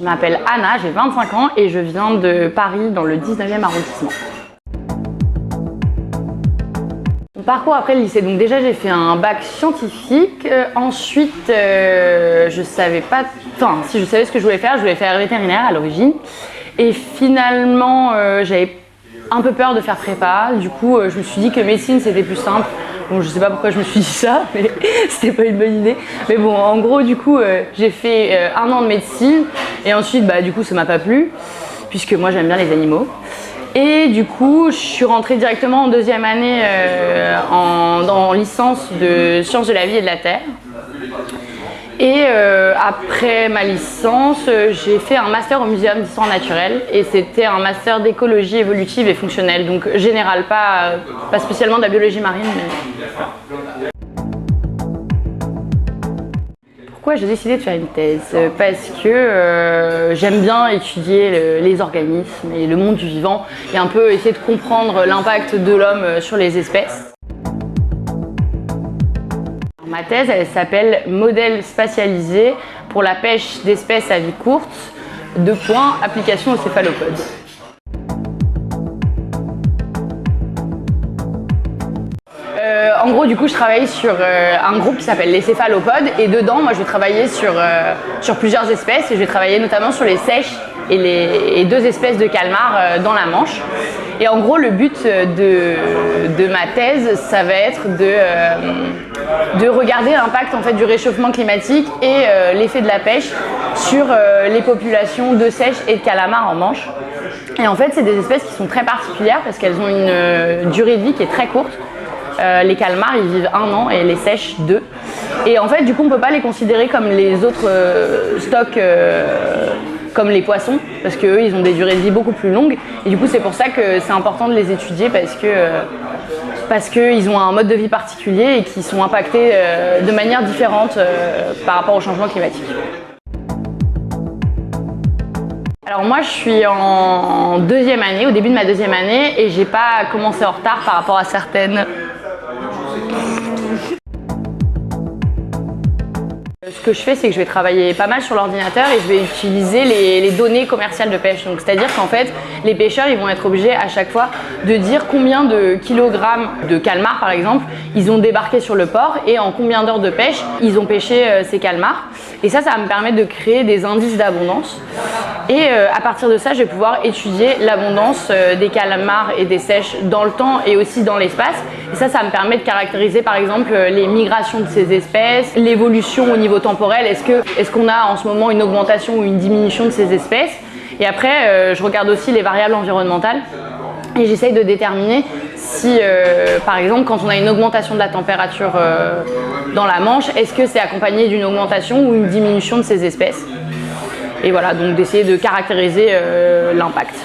Je m'appelle Anna, j'ai 25 ans et je viens de Paris dans le 19e arrondissement. Mon parcours après le lycée, donc déjà j'ai fait un bac scientifique, ensuite je savais pas, enfin si je savais ce que je voulais faire vétérinaire à l'origine et finalement j'avais un peu peur de faire prépa, du coup je me suis dit que médecine c'était plus simple. Bon, je sais pas pourquoi je me suis dit ça, mais c'était pas une bonne idée. Mais bon, en gros, du coup, j'ai fait 1 an de médecine et ensuite, du coup, ça m'a pas plu, puisque moi j'aime bien les animaux. Et du coup, je suis rentrée directement en 2e année en licence de sciences de la vie et de la terre. Et après ma licence, j'ai fait un master au Muséum d'histoire naturelle et c'était un master d'écologie évolutive et fonctionnelle, donc général, pas spécialement de la biologie marine. Mais voilà. Pourquoi j'ai décidé de faire une thèse? Parce que j'aime bien étudier les organismes et le monde du vivant et un peu essayer de comprendre l'impact de l'homme sur les espèces. Ma thèse, elle s'appelle « Modèle spatialisé pour la pêche d'espèces à vie courte, application aux céphalopodes ». En gros, du coup, je travaille sur un groupe qui s'appelle les céphalopodes et dedans, moi, je vais travailler sur plusieurs espèces et je vais travailler notamment sur les seiches et 2 espèces de calmars dans la Manche. Et en gros, le but de ma thèse, ça va être de regarder l'impact en fait, du réchauffement climatique et l'effet de la pêche sur les populations de seiches et de calamars en Manche. Et en fait, c'est des espèces qui sont très particulières parce qu'elles ont une durée de vie qui est très courte. Les calmars, ils vivent 1 an et les seiches 2. Et en fait, du coup, on ne peut pas les considérer comme les autres stocks, comme les poissons, parce qu'eux, ils ont des durées de vie beaucoup plus longues. Et du coup, c'est pour ça que c'est important de les étudier, parce qu'ils ont un mode de vie particulier et qui sont impactés de manière différente par rapport au changement climatique. Alors moi je suis en 2e année, au début de ma 2e année et j'ai pas commencé en retard par rapport à certaines. Ce que je fais, c'est que je vais travailler pas mal sur l'ordinateur et je vais utiliser les données commerciales de pêche. Donc, c'est-à-dire qu'en fait, les pêcheurs ils vont être obligés à chaque fois de dire combien de kilogrammes de calmars, par exemple, ils ont débarqué sur le port et en combien d'heures de pêche ils ont pêché ces calmars. Et ça va me permettre de créer des indices d'abondance. Et à partir de ça, je vais pouvoir étudier l'abondance des calmars et des seiches dans le temps et aussi dans l'espace. Et ça me permet de caractériser par exemple les migrations de ces espèces, l'évolution au niveau temporel. Est-ce qu'on a en ce moment une augmentation ou une diminution de ces espèces? Et après, je regarde aussi les variables environnementales et j'essaye de déterminer si, par exemple, quand on a une augmentation de la température dans la Manche, est-ce que c'est accompagné d'une augmentation ou une diminution de ces espèces? Et voilà, donc d'essayer de caractériser l'impact.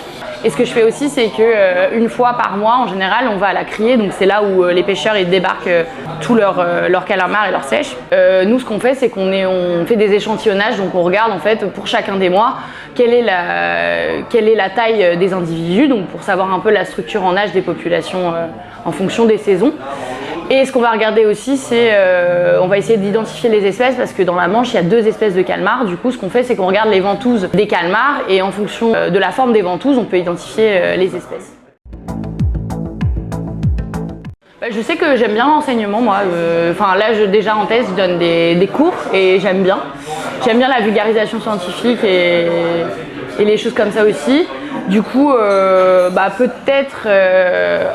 Et ce que je fais aussi, c'est qu'une fois par mois, en général, on va à la criée, donc c'est là où les pêcheurs ils débarquent tous leurs calamars et leurs seiches. Nous, ce qu'on fait, c'est qu'on fait des échantillonnages, donc on regarde en fait pour chacun des mois quelle est la taille des individus, donc pour savoir un peu la structure en âge des populations en fonction des saisons. Et ce qu'on va regarder aussi, c'est on va essayer d'identifier les espèces parce que dans la Manche, il y a 2 espèces de calmars. Du coup, ce qu'on fait, c'est qu'on regarde les ventouses des calmars et en fonction de la forme des ventouses, on peut identifier les espèces. Je sais que j'aime bien l'enseignement, moi. Là, déjà en thèse, je donne des cours et j'aime bien. J'aime bien la vulgarisation scientifique et les choses comme ça aussi. Du coup, peut-être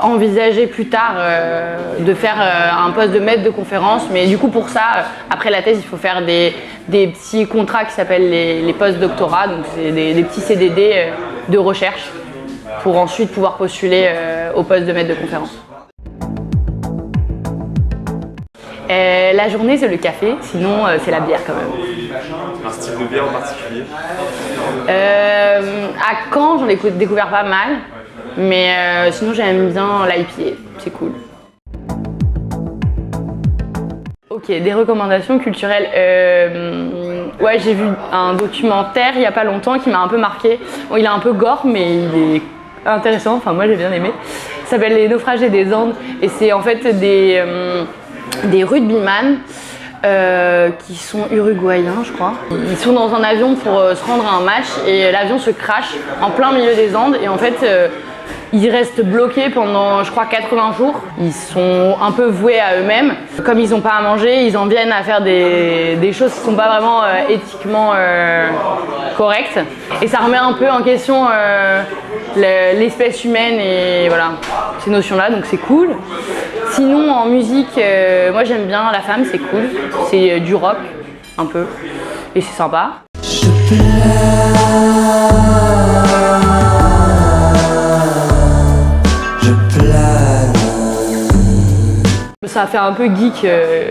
envisager plus tard de faire un poste de maître de conférence. Mais du coup, pour ça, après la thèse, il faut faire des petits contrats qui s'appellent les post-doctorats. Donc, c'est des petits CDD de recherche pour ensuite pouvoir postuler au poste de maître de conférence. La journée, c'est le café, sinon c'est la bière quand même. Un style de bière en particulier? À Caen, j'en ai découvert pas mal, mais sinon j'aime bien l'IPA, c'est cool. Ok, des recommandations culturelles. Ouais, j'ai vu un documentaire il n'y a pas longtemps qui m'a un peu marqué. Bon, il est un peu gore, mais il est intéressant, enfin moi j'ai bien aimé. Ça s'appelle Les naufragés des Andes et c'est en fait des rugbyman qui sont uruguayens, je crois. Ils sont dans un avion pour se rendre à un match et l'avion se crache en plein milieu des Andes et en fait ils restent bloqués pendant, je crois, 80 jours. Ils sont un peu voués à eux-mêmes. Comme ils n'ont pas à manger, ils en viennent à faire des choses qui ne sont pas vraiment éthiquement correctes. Et ça remet un peu en question l'espèce humaine et voilà, ces notions-là, donc c'est cool. Sinon, en musique, moi j'aime bien La Femme, c'est cool. C'est du rock, un peu, et c'est sympa. Ça fait un peu geek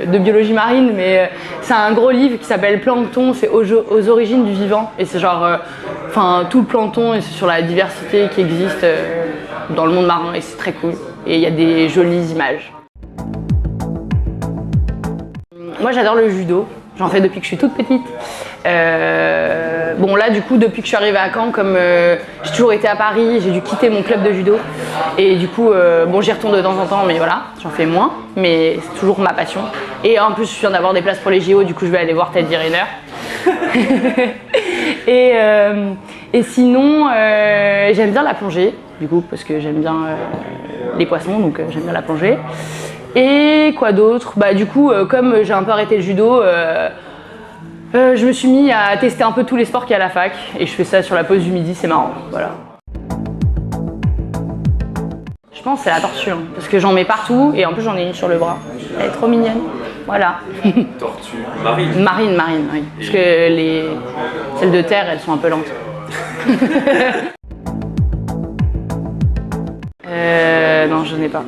de biologie marine, mais c'est un gros livre qui s'appelle Plancton, c'est aux origines du vivant. Et c'est genre, tout le plancton, et c'est sur la diversité qui existe dans le monde marin, et c'est très cool. Et il y a des jolies images. Moi j'adore le judo, j'en fais depuis que je suis toute petite. Bon là du coup depuis que je suis arrivée à Caen, comme j'ai toujours été à Paris, j'ai dû quitter mon club de judo. Et du coup, bon j'y retourne de temps en temps, mais voilà, j'en fais moins. Mais c'est toujours ma passion. Et en plus je viens d'avoir des places pour les JO, du coup je vais aller voir Teddy Riner. Et sinon, j'aime bien la plongée, du coup, parce que j'aime bien les poissons, donc j'aime bien la plongée. Et quoi d'autre? Bah du coup, comme j'ai un peu arrêté le judo, je me suis mis à tester un peu tous les sports qu'il y a à la fac. Et je fais ça sur la pause du midi, c'est marrant, voilà. Je pense que c'est la tortue, hein, parce que j'en mets partout et en plus j'en ai une sur le bras. Elle est trop mignonne, voilà. Tortue marine. Marine, oui. Parce que celles de terre, elles sont un peu lentes. Non, je n'ai pas.